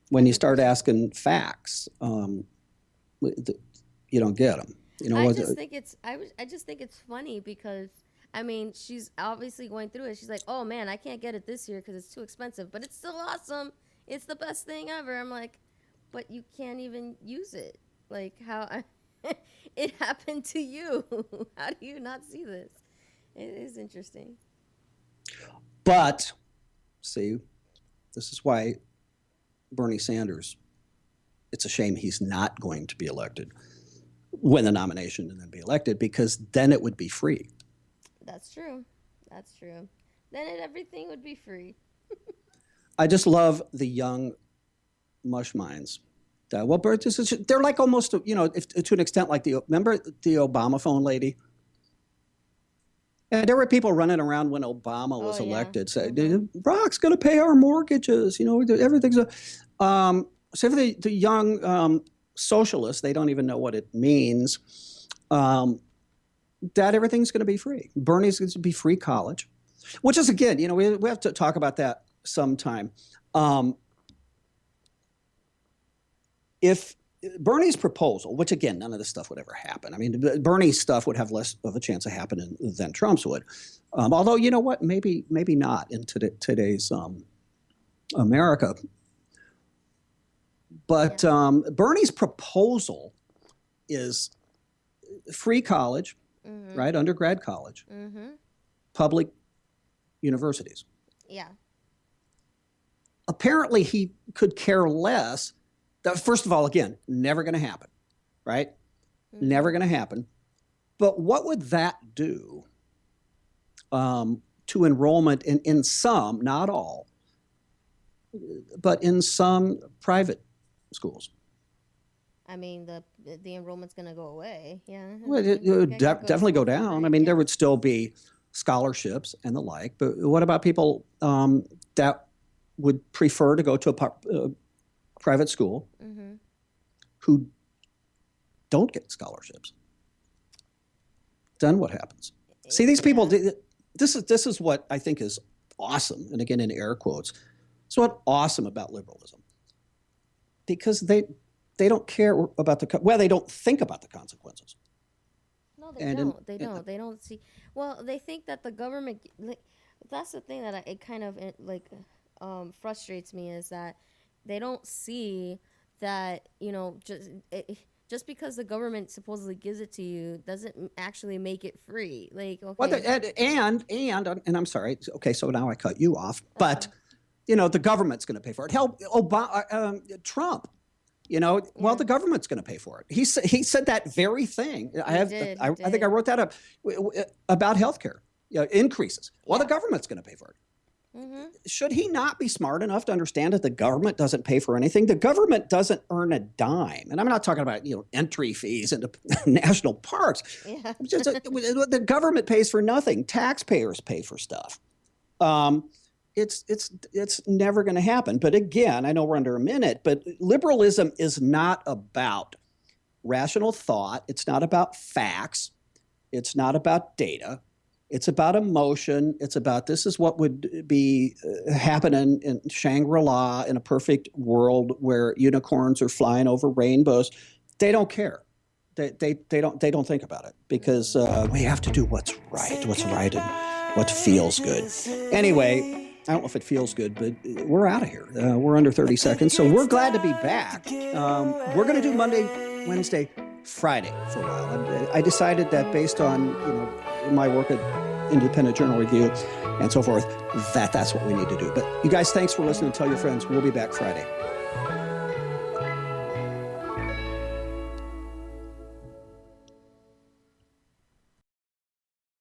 When you start asking facts, you don't get them. I just think it's funny because, I mean, she's obviously going through it. She's like, oh man, I can't get it this year because it's too expensive, but it's still awesome. It's the best thing ever. I'm like, but you can't even use it. Like, how it happened to you. How do you not see this? It is interesting. But, see, this is why Bernie Sanders, it's a shame he's not going to be elected, win the nomination and then be elected, because then it would be free. That's true. That's true. Then everything would be free. I just love the young mush minds. They're like almost, to an extent like remember the Obama phone lady? And there were people running around when Obama was elected saying, Brock's going to pay our mortgages. Everything's so for the young socialists, they don't even know what it means, that everything's going to be free. Bernie's going to be free college, which is, again, we have to talk about that sometime. If Bernie's proposal, which again, none of this stuff would ever happen. I mean, Bernie's stuff would have less of a chance of happening than Trump's would. Although, you know what, maybe not in today's America. But Bernie's proposal is free college, right? Undergrad college, public universities. Yeah. Apparently, he could care less. That, first of all, again, never going to happen, right? Never going to happen. But what would that do to enrollment in some, not all, but in some private schools? I mean, the enrollment's going to go away. Yeah. Well, it would definitely go down. I mean, there would still be scholarships and the like. But what about people that would prefer to go to a private school who don't get scholarships? Then what happens? See, these people, this is what I think is awesome. And again, in air quotes, it's what awesome about liberalism. Because they don't care about they don't think about the consequences. No, they don't. They don't see. Well, they think that the government. That's the thing that it kind of frustrates me, is that they don't see that just because the government supposedly gives it to you doesn't actually make it free. Like, okay. Well, and I'm sorry. Okay, so now I cut you off, but the government's going to pay for it. Hell, Trump. Well, the government's going to pay for it. He said that very thing. I think I wrote that up about healthcare increases. Well, the government's going to pay for it. Should he not be smart enough to understand that the government doesn't pay for anything? The government doesn't earn a dime, and I'm not talking about entry fees into national parks. Yeah. The government pays for nothing. Taxpayers pay for stuff. It's never going to happen. But again, I know we're under a minute, but liberalism is not about rational thought. It's not about facts. It's not about data. It's about emotion. It's about this is what would be happening in Shangri-La in a perfect world where unicorns are flying over rainbows. They don't care. They don't think about it because we have to do what's right and what feels good. Anyway, I don't know if it feels good, but we're out of here. We're under 30 seconds, so we're glad to be back. We're going to do Monday, Wednesday, Friday for a while. I decided that based on my work at Independent Journal Review and so forth, that's what we need to do. But you guys, thanks for listening. Tell your friends. We'll be back Friday.